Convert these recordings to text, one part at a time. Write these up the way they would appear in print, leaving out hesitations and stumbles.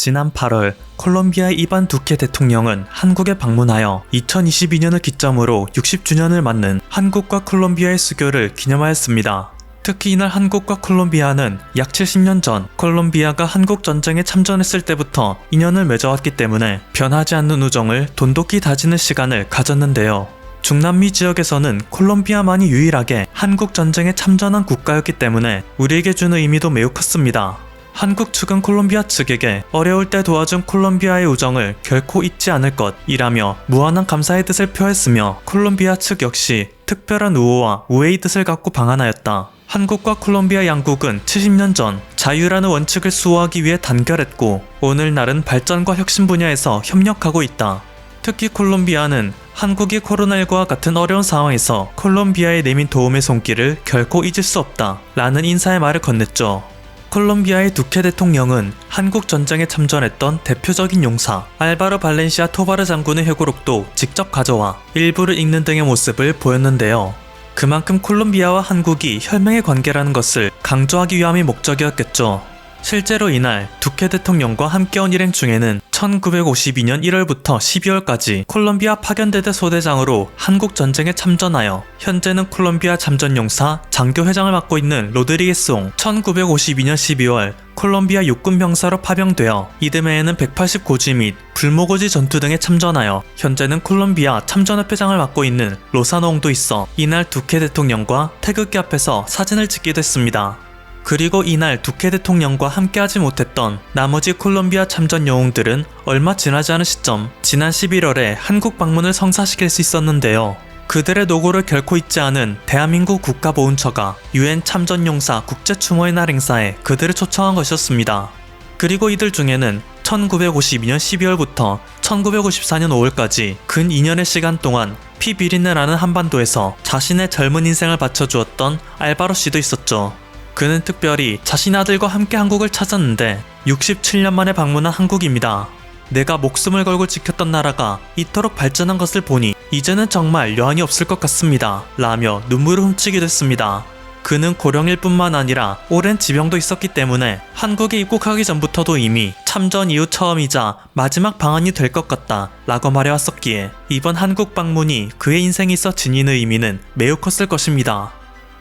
지난 8월 콜롬비아의 이반 두케 대통령은 한국에 방문하여 2022년을 기점으로 60주년을 맞는 한국과 콜롬비아의 수교를 기념하였습니다. 특히 이날 한국과 콜롬비아는 약 70년 전 콜롬비아가 한국 전쟁에 참전했을 때부터 인연을 맺어왔기 때문에 변하지 않는 우정을 돈독히 다지는 시간을 가졌는데요. 중남미 지역에서는 콜롬비아만이 유일하게 한국 전쟁에 참전한 국가였기 때문에 우리에게 주는 의미도 매우 컸습니다. 한국 측은 콜롬비아 측에게 어려울 때 도와준 콜롬비아의 우정을 결코 잊지 않을 것이라며 무한한 감사의 뜻을 표했으며, 콜롬비아 측 역시 특별한 우호와 우애의 뜻을 갖고 방한하였다. 한국과 콜롬비아 양국은 70년 전 자유라는 원칙을 수호하기 위해 단결했고, 오늘날은 발전과 혁신 분야에서 협력하고 있다. 특히 콜롬비아는 한국이 코로나19와 같은 어려운 상황에서 콜롬비아에 내민 도움의 손길을 결코 잊을 수 없다 라는 인사의 말을 건넸죠. 콜롬비아의 두케 대통령은 한국 전쟁에 참전했던 대표적인 용사 알바로 발렌시아 토바르 장군의 회고록도 직접 가져와 일부를 읽는 등의 모습을 보였는데요. 그만큼 콜롬비아와 한국이 혈맹의 관계라는 것을 강조하기 위함이 목적이었겠죠. 실제로 이날 두케 대통령과 함께한 일행 중에는 1952년 1월부터 12월까지 콜롬비아 파견대대 소대장으로 한국 전쟁에 참전하여 현재는 콜롬비아 참전용사 장교 회장을 맡고 있는 로드리게스 옹, 1952년 12월 콜롬비아 육군 병사로 파병되어 이듬해에는 180고지 및 불모고지 전투 등에 참전하여 현재는 콜롬비아 참전협회장을 맡고 있는 로사노 옹도 있어 이날 두케 대통령과 태극기 앞에서 사진을 찍기도 했습니다. 그리고 이날 두케 대통령과 함께하지 못했던 나머지 콜롬비아 참전 영웅들은 얼마 지나지 않은 시점 지난 11월에 한국 방문을 성사시킬 수 있었는데요. 그들의 노고를 결코 잊지 않은 대한민국 국가보훈처가 UN 참전용사 국제추모의 날 행사에 그들을 초청한 것이었습니다. 그리고 이들 중에는 1952년 12월부터 1954년 5월까지 근 2년의 시간 동안 피 비린내 나는 한반도에서 자신의 젊은 인생을 바쳐주었던 알바로 씨도 있었죠. 그는 특별히 자신 아들과 함께 한국을 찾았는데 67년 만에 방문한 한국입니다. 내가 목숨을 걸고 지켰던 나라가 이토록 발전한 것을 보니 이제는 정말 여한이 없을 것 같습니다 라며 눈물을 훔치기도 했습니다. 그는 고령일 뿐만 아니라 오랜 지병도 있었기 때문에 한국에 입국하기 전부터도 이미 참전 이후 처음이자 마지막 방한이 될 것 같다 라고 말해왔었기에 이번 한국 방문이 그의 인생에 있어 지닌 의미는 매우 컸을 것입니다.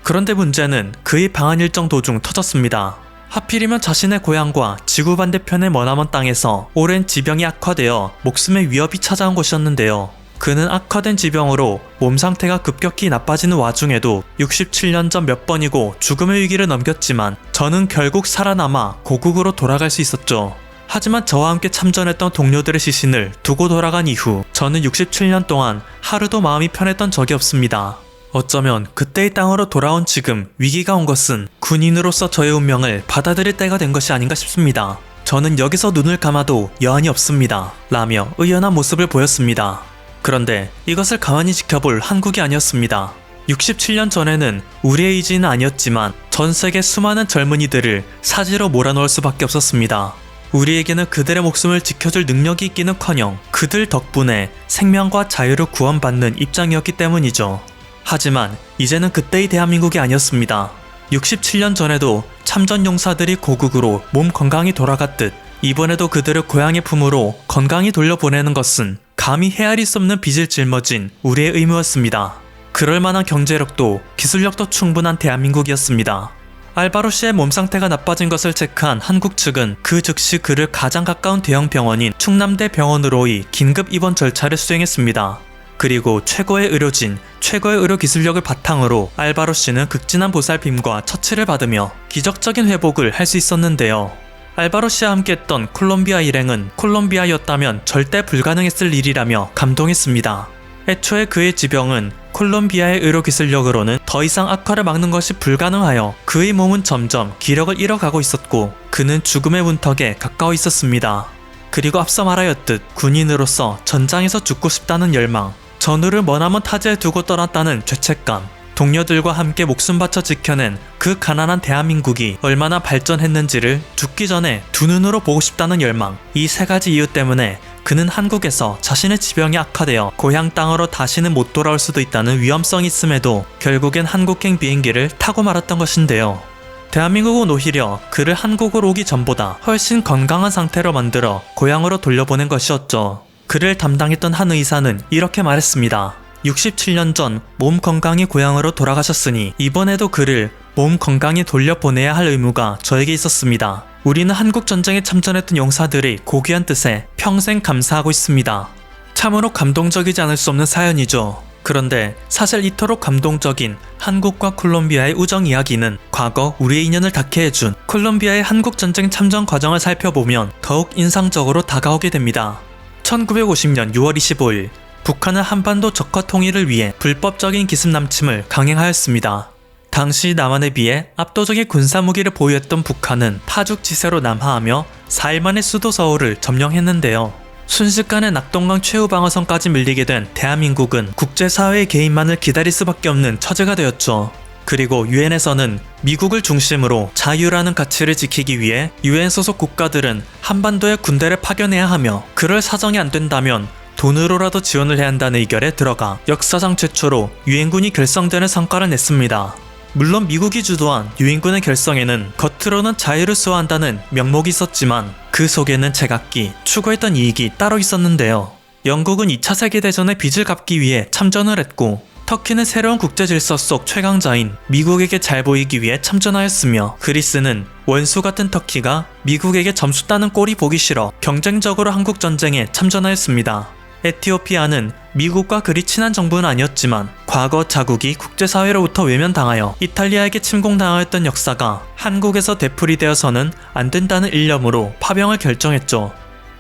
그런데 문제는 그의 방한 일정 도중 터졌습니다. 하필이면 자신의 고향과 지구 반대편의 머나먼 땅에서 오랜 지병이 악화되어 목숨의 위협이 찾아온 것이었는데요. 그는 악화된 지병으로 몸 상태가 급격히 나빠지는 와중에도 67년 전 몇 번이고 죽음의 위기를 넘겼지만 저는 결국 살아남아 고국으로 돌아갈 수 있었죠. 하지만 저와 함께 참전했던 동료들의 시신을 두고 돌아간 이후 저는 67년 동안 하루도 마음이 편했던 적이 없습니다. 어쩌면 그때의 땅으로 돌아온 지금 위기가 온 것은 군인으로서 저의 운명을 받아들일 때가 된 것이 아닌가 싶습니다. 저는 여기서 눈을 감아도 여한이 없습니다 라며 의연한 모습을 보였습니다. 그런데 이것을 가만히 지켜볼 한국이 아니었습니다. 67년 전에는 우리의 의지는 아니었지만 전 세계 수많은 젊은이들을 사지로 몰아넣을 수밖에 없었습니다. 우리에게는 그들의 목숨을 지켜줄 능력이 있기는커녕 그들 덕분에 생명과 자유를 구원받는 입장이었기 때문이죠. 하지만 이제는 그때의 대한민국이 아니었습니다. 67년 전에도 참전 용사들이 고국으로 몸 건강히 돌아갔듯 이번에도 그들을 고향의 품으로 건강히 돌려보내는 것은 감히 헤아릴 수 없는 빚을 짊어진 우리의 의무였습니다. 그럴 만한 경제력도 기술력도 충분한 대한민국이었습니다. 알바로 씨의 몸 상태가 나빠진 것을 체크한 한국 측은 그 즉시 그를 가장 가까운 대형 병원인 충남대 병원으로의 긴급 입원 절차를 수행했습니다. 그리고 최고의 의료진, 최고의 의료 기술력을 바탕으로 알바로 씨는 극진한 보살핌과 처치를 받으며 기적적인 회복을 할 수 있었는데요. 알바로 씨와 함께했던 콜롬비아 일행은 콜롬비아였다면 절대 불가능했을 일이라며 감동했습니다. 애초에 그의 지병은 콜롬비아의 의료 기술력으로는 더 이상 악화를 막는 것이 불가능하여 그의 몸은 점점 기력을 잃어가고 있었고 그는 죽음의 문턱에 가까워 있었습니다. 그리고 앞서 말하였듯 군인으로서 전장에서 죽고 싶다는 열망, 전우를 머나먼 타지에 두고 떠났다는 죄책감, 동료들과 함께 목숨 바쳐 지켜낸 그 가난한 대한민국이 얼마나 발전했는지를 죽기 전에 두 눈으로 보고 싶다는 열망, 이 세 가지 이유 때문에 그는 한국에서 자신의 지병이 악화되어 고향 땅으로 다시는 못 돌아올 수도 있다는 위험성이 있음에도 결국엔 한국행 비행기를 타고 말았던 것인데요. 대한민국은 오히려 그를 한국으로 오기 전보다 훨씬 건강한 상태로 만들어 고향으로 돌려보낸 것이었죠. 그를 담당했던 한 의사는 이렇게 말했습니다. 67년 전 몸 건강히 고향으로 돌아가셨으니 이번에도 그를 몸 건강히 돌려보내야 할 의무가 저에게 있었습니다. 우리는 한국전쟁에 참전했던 용사들의 고귀한 뜻에 평생 감사하고 있습니다. 참으로 감동적이지 않을 수 없는 사연이죠. 그런데 사실 이토록 감동적인 한국과 콜롬비아의 우정 이야기는 과거 우리의 인연을 닿게 해준 콜롬비아의 한국전쟁 참전 과정을 살펴보면 더욱 인상적으로 다가오게 됩니다. 1950년 6월 25일 북한은 한반도 적화 통일을 위해 불법적인 기습 남침을 강행하였습니다. 당시 남한에 비해 압도적인 군사무기를 보유했던 북한은 파죽지세로 남하하며 4일 만에 수도 서울을 점령했는데요. 순식간에 낙동강 최후 방어선까지 밀리게 된 대한민국은 국제사회의 개입만을 기다릴 수밖에 없는 처지가 되었죠. 그리고 유엔에서는 미국을 중심으로 자유라는 가치를 지키기 위해 유엔 소속 국가들은 한반도에 군대를 파견해야 하며 그럴 사정이 안 된다면 돈으로라도 지원을 해야 한다는 의결에 들어가 역사상 최초로 유엔군이 결성되는 성과를 냈습니다. 물론 미국이 주도한 유엔군의 결성에는 겉으로는 자유를 수호한다는 명목이 있었지만 그 속에는 제각기 추구했던 이익이 따로 있었는데요. 영국은 2차 세계대전의 빚을 갚기 위해 참전을 했고 터키는 새로운 국제질서 속 최강자인 미국에게 잘 보이기 위해 참전하였으며 그리스는 원수 같은 터키가 미국에게 점수 따는 꼴이 보기 싫어 경쟁적으로 한국전쟁에 참전하였습니다. 에티오피아는 미국과 그리 친한 정부는 아니었지만 과거 자국이 국제사회로부터 외면당하여 이탈리아에게 침공당하였던 역사가 한국에서 되풀이되어서는 안 된다는 일념으로 파병을 결정했죠.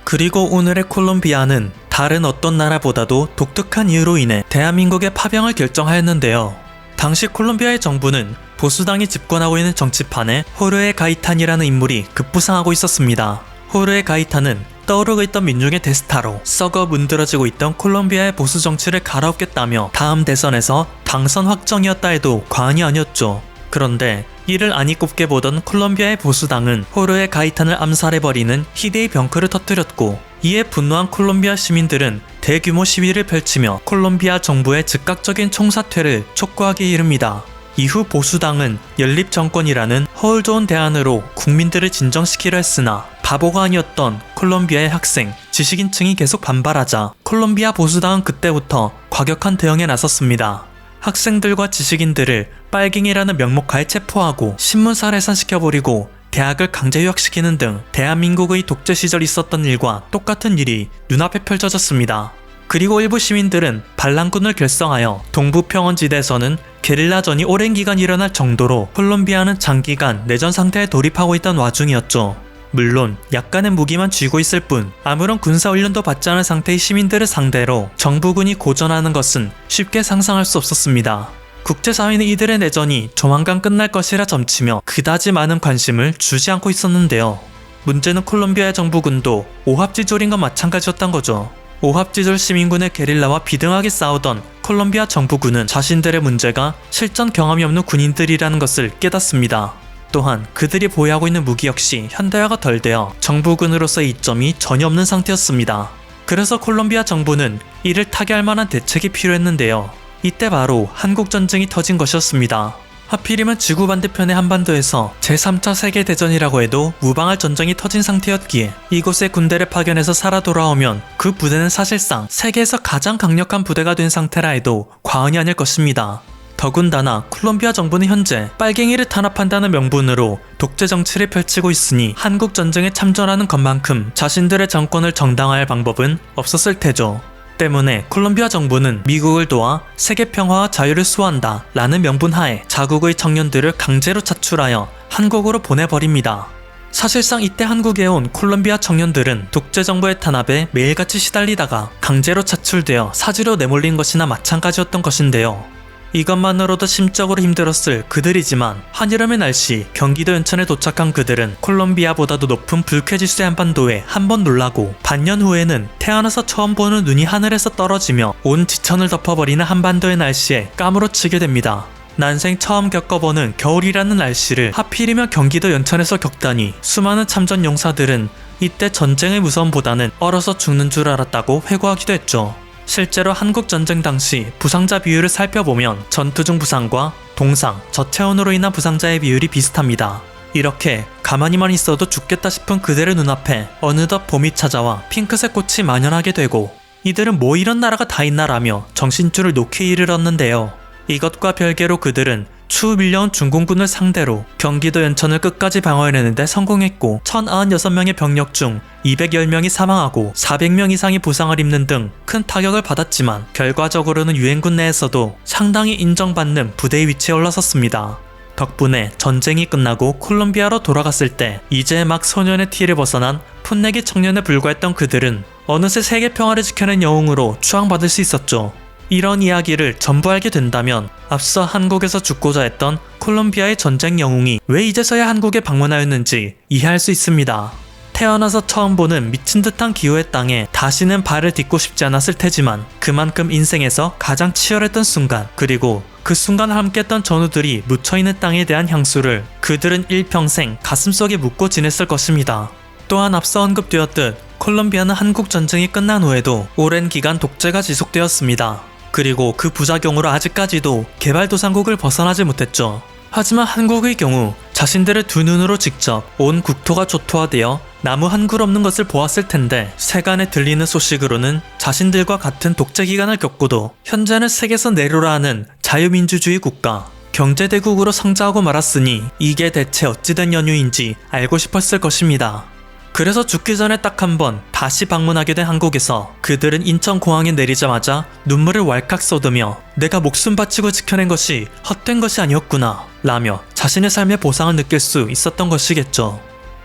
그리고 오늘의 콜롬비아는 다른 어떤 나라보다도 독특한 이유로 인해 대한민국의 파병을 결정하였는데요. 당시 콜롬비아의 정부는 보수당이 집권하고 있는 정치판에 호르헤 가이탄이라는 인물이 급부상하고 있었습니다. 호르헤 가이탄은 떠오르고 있던 민중의 대스타로 썩어 문드러지고 있던 콜롬비아의 보수 정치를 갈아엎겠다며 다음 대선에서 당선 확정이었다 해도 과언이 아니었죠. 그런데 이를 안이 꼽게 보던 콜롬비아의 보수당은 호르헤 가이탄을 암살해버리는 희대의 병크를 터뜨렸고 이에 분노한 콜롬비아 시민들은 대규모 시위를 펼치며 콜롬비아 정부의 즉각적인 총사퇴를 촉구하기에 이릅니다. 이후 보수당은 연립정권이라는 허울 좋은 대안으로 국민들을 진정시키려 했으나 바보가 아니었던 콜롬비아의 학생, 지식인층이 계속 반발하자 콜롬비아 보수당은 그때부터 과격한 대응에 나섰습니다. 학생들과 지식인들을 빨갱이라는 명목하에 체포하고 신문사를 해산시켜버리고 대학을 강제 휴학시키는 등 대한민국의 독재 시절 있었던 일과 똑같은 일이 눈앞에 펼쳐졌습니다. 그리고 일부 시민들은 반란군을 결성하여 동부평원지대에서는 게릴라전이 오랜 기간 일어날 정도로 콜롬비아는 장기간 내전 상태에 돌입하고 있던 와중이었죠. 물론 약간의 무기만 쥐고 있을 뿐 아무런 군사훈련도 받지 않은 상태의 시민들을 상대로 정부군이 고전하는 것은 쉽게 상상할 수 없었습니다. 국제사회는 이들의 내전이 조만간 끝날 것이라 점치며 그다지 많은 관심을 주지 않고 있었는데요. 문제는 콜롬비아의 정부군도 오합지졸인 건 마찬가지였던 거죠. 오합지졸 시민군의 게릴라와 비등하게 싸우던 콜롬비아 정부군은 자신들의 문제가 실전 경험이 없는 군인들이라는 것을 깨닫습니다. 또한 그들이 보유하고 있는 무기 역시 현대화가 덜 되어 정부군으로서의 이점이 전혀 없는 상태였습니다. 그래서 콜롬비아 정부는 이를 타개할 만한 대책이 필요했는데요. 이때 바로 한국전쟁이 터진 것이었습니다. 하필이면 지구 반대편의 한반도에서 제3차 세계대전이라고 해도 무방할 전쟁이 터진 상태였기에 이곳에 군대를 파견해서 살아 돌아오면 그 부대는 사실상 세계에서 가장 강력한 부대가 된 상태라 해도 과언이 아닐 것입니다. 더군다나 콜롬비아 정부는 현재 빨갱이를 탄압한다는 명분으로 독재 정치를 펼치고 있으니 한국 전쟁에 참전하는 것만큼 자신들의 정권을 정당화할 방법은 없었을 테죠. 때문에 콜롬비아 정부는 미국을 도와 세계 평화와 자유를 수호한다 라는 명분 하에 자국의 청년들을 강제로 차출하여 한국으로 보내버립니다. 사실상 이때 한국에 온 콜롬비아 청년들은 독재 정부의 탄압에 매일같이 시달리다가 강제로 차출되어 사지로 내몰린 것이나 마찬가지였던 것인데요. 이것만으로도 심적으로 힘들었을 그들이지만 한여름의 날씨 경기도 연천에 도착한 그들은 콜롬비아보다도 높은 불쾌지수의 한반도에 한번 놀라고 반년 후에는 태어나서 처음 보는 눈이 하늘에서 떨어지며 온 지천을 덮어버리는 한반도의 날씨에 까무러치게 됩니다. 난생 처음 겪어보는 겨울이라는 날씨를 하필이면 경기도 연천에서 겪다니 수많은 참전 용사들은 이때 전쟁의 무서움보다는 얼어서 죽는 줄 알았다고 회고하기도 했죠. 실제로 한국전쟁 당시 부상자 비율을 살펴보면 전투 중 부상과 동상, 저체온으로 인한 부상자의 비율이 비슷합니다. 이렇게 가만히만 있어도 죽겠다 싶은 그들의 눈앞에 어느덧 봄이 찾아와 핑크색 꽃이 만연하게 되고 이들은 뭐 이런 나라가 다 있나라며 정신줄을 놓기 이르렀는데요. 이것과 별개로 그들은 추후 밀려온 중공군을 상대로 경기도 연천을 끝까지 방어해내는데 성공했고 1096명의 병력 중 210명이 사망하고 400명 이상이 부상을 입는 등 큰 타격을 받았지만 결과적으로는 유엔군 내에서도 상당히 인정받는 부대의 위치에 올라섰습니다. 덕분에 전쟁이 끝나고 콜롬비아로 돌아갔을 때 이제 막 소년의 티를 벗어난 풋내기 청년에 불과했던 그들은 어느새 세계 평화를 지켜낸 영웅으로 추앙받을 수 있었죠. 이런 이야기를 전부 알게 된다면 앞서 한국에서 죽고자 했던 콜롬비아의 전쟁 영웅이 왜 이제서야 한국에 방문하였는지 이해할 수 있습니다. 태어나서 처음 보는 미친 듯한 기후의 땅에 다시는 발을 딛고 싶지 않았을 테지만 그만큼 인생에서 가장 치열했던 순간, 그리고 그 순간을 함께했던 전우들이 묻혀있는 땅에 대한 향수를 그들은 일평생 가슴속에 묻고 지냈을 것입니다. 또한 앞서 언급되었듯 콜롬비아는 한국 전쟁이 끝난 후에도 오랜 기간 독재가 지속되었습니다. 그리고 그 부작용으로 아직까지도 개발도상국을 벗어나지 못했죠. 하지만 한국의 경우 자신들의 두 눈으로 직접 온 국토가 초토화되어 나무 한 굴 없는 것을 보았을 텐데 세간에 들리는 소식으로는 자신들과 같은 독재 기간을 겪고도 현재는 세계에서 내로라 하는 자유민주주의 국가, 경제대국으로 성장하고 말았으니 이게 대체 어찌된 연유인지 알고 싶었을 것입니다. 그래서 죽기 전에 딱 한 번 다시 방문하게 된 한국에서 그들은 인천공항에 내리자마자 눈물을 왈칵 쏟으며 내가 목숨 바치고 지켜낸 것이 헛된 것이 아니었구나 라며 자신의 삶의 보상을 느낄 수 있었던 것이겠죠.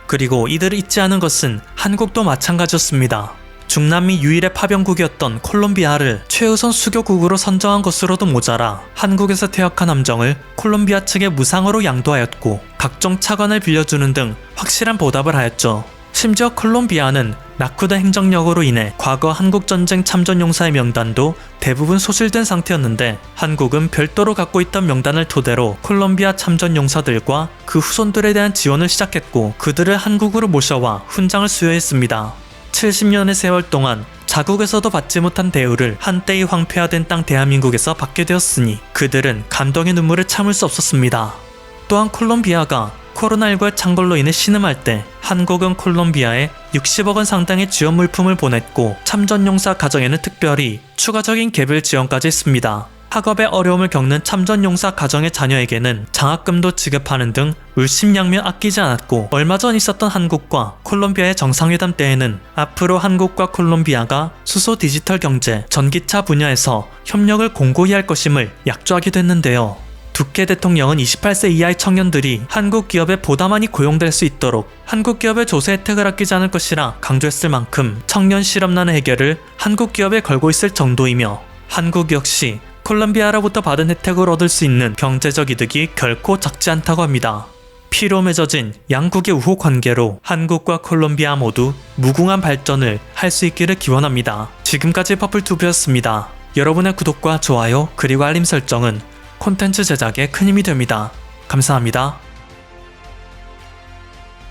그리고 이들을 잊지 않은 것은 한국도 마찬가지였습니다. 중남미 유일의 파병국이었던 콜롬비아를 최우선 수교국으로 선정한 것으로도 모자라 한국에서 퇴역한 함정을 콜롬비아 측에 무상으로 양도하였고 각종 차관을 빌려주는 등 확실한 보답을 하였죠. 심지어 콜롬비아는 라쿠다 행정력으로 인해 과거 한국전쟁 참전용사의 명단도 대부분 소실된 상태였는데 한국은 별도로 갖고 있던 명단을 토대로 콜롬비아 참전용사들과 그 후손들에 대한 지원을 시작했고 그들을 한국으로 모셔와 훈장을 수여했습니다. 70년의 세월 동안 자국에서도 받지 못한 대우를 한때의 황폐화된 땅 대한민국에서 받게 되었으니 그들은 감동의 눈물을 참을 수 없었습니다. 또한 콜롬비아가 코로나19의 창궐로 인해 신음할 때 한국은 콜롬비아에 60억 원 상당의 지원 물품을 보냈고 참전용사 가정에는 특별히 추가적인 개별 지원까지 했습니다. 학업에 어려움을 겪는 참전용사 가정의 자녀에게는 장학금도 지급하는 등 물심양면 아끼지 않았고 얼마 전 있었던 한국과 콜롬비아의 정상회담 때에는 앞으로 한국과 콜롬비아가 수소 디지털 경제, 전기차 분야에서 협력을 공고히 할 것임을 약조하기도 했는데요. 두케 대통령은 28세 이하의 청년들이 한국 기업에 보다 많이 고용될 수 있도록 한국 기업의 조세 혜택을 아끼지 않을 것이라 강조했을 만큼 청년 실업난의 해결을 한국 기업에 걸고 있을 정도이며 한국 역시 콜롬비아로부터 받은 혜택을 얻을 수 있는 경제적 이득이 결코 작지 않다고 합니다. 피로 맺어진 양국의 우호 관계로 한국과 콜롬비아 모두 무궁한 발전을 할 수 있기를 기원합니다. 지금까지 퍼플튜브였습니다. 여러분의 구독과 좋아요 그리고 알림 설정은 콘텐츠 제작에 큰 힘이 됩니다. 감사합니다.